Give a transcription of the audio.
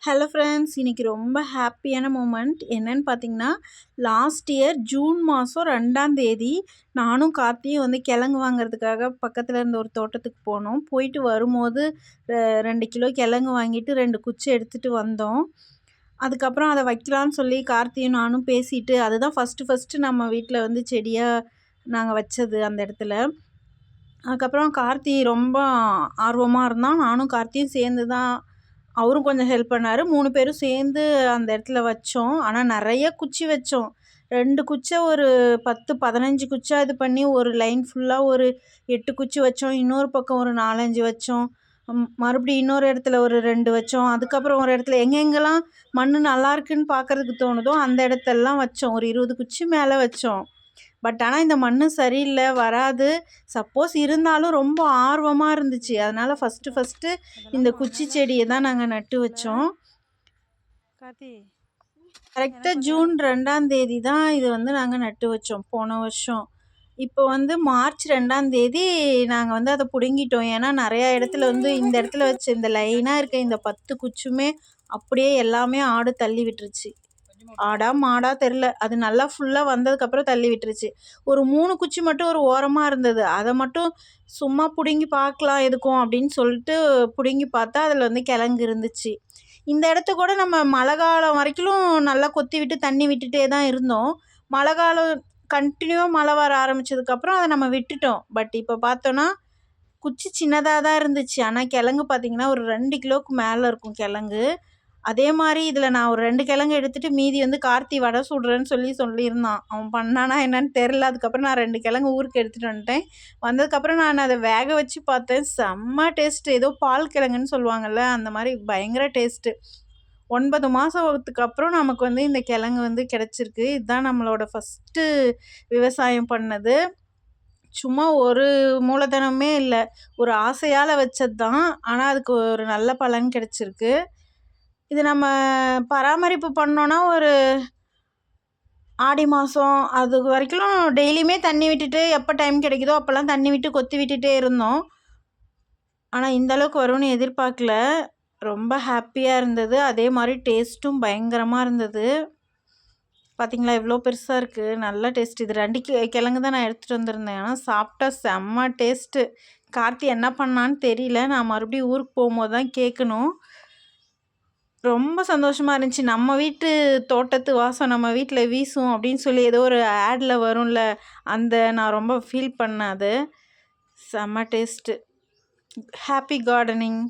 Hello friends, இன்றைக்கி ரொம்ப ஹாப்பியான மூமெண்ட் என்னன்னு பார்த்தீங்கன்னா, லாஸ்ட் இயர் ஜூன் மாதம் 2ஆம் தேதி நானும் கார்த்தியும் வந்து கிழங்கு வாங்குறதுக்காக பக்கத்தில் இருந்த ஒரு தோட்டத்துக்கு போனோம். போயிட்டு வரும்போது 2 கிலோ கிழங்கு வாங்கிட்டு 2 குச்சி எடுத்துகிட்டு வந்தோம். அதுக்கப்புறம் அதை வைக்கலான்னு சொல்லி கார்த்தியும் நானும் பேசிட்டு, அதுதான் ஃபஸ்ட்டு நம்ம வீட்டில் வந்து செடியாக நாங்கள் வச்சது அந்த இடத்துல. அதுக்கப்புறம் கார்த்தி ரொம்ப ஆர்வமாக இருந்தான். நானும் கார்த்தியும் சேர்ந்து தான், அவரும் கொஞ்சம் ஹெல்ப் பண்ணார். 3 பேரும் சேர்ந்து அந்த இடத்துல வச்சோம். ஆனால் நிறைய குச்சி வச்சோம். 2 குச்சை ஒரு 10, 15 குச்சா இது பண்ணி ஒரு லைன் ஃபுல்லாக ஒரு 8 குச்சி வச்சோம். இன்னொரு பக்கம் ஒரு 4, 5 வச்சோம். மறுபடியும் இன்னொரு இடத்துல ஒரு 2 வச்சோம். அதுக்கப்புறம் ஒரு இடத்துல எங்கெங்கெல்லாம் மண் நல்லா இருக்குன்னு பார்க்குறதுக்கு தோணுதோ அந்த இடத்தெல்லாம் வச்சோம். ஒரு 20 குச்சி மேலே வச்சோம். பட் ஆனால் இந்த மண் சரியில்லை, வராது. சப்போஸ் இருந்தாலும் ரொம்ப ஆர்வமாக இருந்துச்சு. அதனால் ஃபஸ்ட்டு இந்த குச்சி செடியை தான் நாங்கள் நட்டு வச்சோம். கரெக்டாக ஜூன் 2ஆம் தேதி தான் இது வந்து நாங்கள் நட்டு வச்சோம் போன வருஷம். இப்போ வந்து மார்ச் 2ஆம் தேதி நாங்கள் வந்து அதை பிடுங்கிட்டோம். ஏன்னா நிறையா இடத்துல வந்து இந்த இடத்துல வச்ச இந்த லைனாக இருக்க இந்த 10 குச்சுமே அப்படியே எல்லாமே ஆடு தள்ளி விட்டுருச்சு. ஆடா மாடா தெரில, அது நல்லா ஃபுல்லாக வந்ததுக்கப்புறம் தள்ளி விட்டுருச்சு. ஒரு 3 குச்சி மட்டும் ஒரு ஓரமாக இருந்தது. அதை மட்டும் சும்மா பிடுங்கி பார்க்கலாம் எதுக்கும் அப்படின்னு சொல்லிட்டு பிடுங்கி பார்த்தா அதில் வந்து கிழங்கு இருந்துச்சு. இந்த இடத்த கூட நம்ம மழை காலம் வரைக்கும் நல்லா கொத்தி விட்டு தண்ணி விட்டுட்டே தான் இருந்தோம். மழை காலம் கண்டினியூவாக மழை வர ஆரம்பித்ததுக்கப்புறம் அதை நம்ம விட்டுட்டோம். பட் இப்போ பார்த்தோன்னா குச்சி சின்னதாக தான் இருந்துச்சு. ஆனால் கிழங்கு பார்த்திங்கன்னா ஒரு 2 கிலோவுக்கு மேலே இருக்கும் கிழங்கு. அதே மாதிரி இதில் நான் ஒரு 2 கிழங்கு எடுத்துகிட்டு மீதி வந்து கார்த்தி வடை சுடுறேன்னு சொல்லியிருந்தான். அவன் பண்ணானா என்னன்னு தெரில. அதுக்கப்புறம் நான் 2 கிழங்கு ஊருக்கு எடுத்துகிட்டு வந்துட்டேன். வந்ததுக்கப்புறம் நான் அதை வேக வச்சு பார்த்தேன். செம்ம டேஸ்ட்டு. ஏதோ பால் கிழங்குன்னு சொல்லுவாங்கள்ல, அந்த மாதிரி பயங்கர டேஸ்ட்டு. 9 மாதத்துக்கு அப்புறம் நமக்கு வந்து இந்த கிழங்கு வந்து கிடச்சிருக்கு. இதுதான் நம்மளோட ஃபஸ்ட்டு விவசாயம் பண்ணது. சும்மா ஒரு மூலதனமே இல்லை, ஒரு ஆசையால் வச்சது தான். ஆனால் அதுக்கு ஒரு நல்ல பலன் கிடச்சிருக்கு. இது நம்ம பராமரிப்பு பண்ணோன்னா ஒரு ஆடி மாதம் அது வரைக்கும் டெய்லியுமே தண்ணி விட்டுட்டு எப்போ டைம் கிடைக்குதோ அப்போல்லாம் தண்ணி விட்டு கொத்தி விட்டுட்டே இருந்தோம். ஆனால் இந்தளவுக்கு வரும்னு எதிர்பார்க்கல. ரொம்ப ஹாப்பியாக இருந்தது. அதே மாதிரி டேஸ்ட்டும் பயங்கரமாக இருந்தது. பார்த்திங்களா எவ்வளோ பெருசாக இருக்குது, நல்ல டேஸ்ட். இது 2 கிழங்கு தான் நான் எடுத்துகிட்டு வந்திருந்தேன். ஆனால் சாப்பிட்டா செம்ம டேஸ்ட்டு. கார்த்தி என்ன பண்ணான்னு தெரியல. நான் மறுபடியும் ஊருக்கு போகும்போது தான் கேட்கணும். ரொம்ப சந்தோஷமாக இருந்துச்சு. நம்ம வீட்டு தோட்டத்து வாசம் நம்ம வீட்டில் வீசும் அப்படின்னு சொல்லி ஏதோ ஒரு ஆடில் வரும்ல, அந்த நான் ரொம்ப ஃபீல் பண்ணேன். அது செம்ம டேஸ்ட்டு. Happy gardening.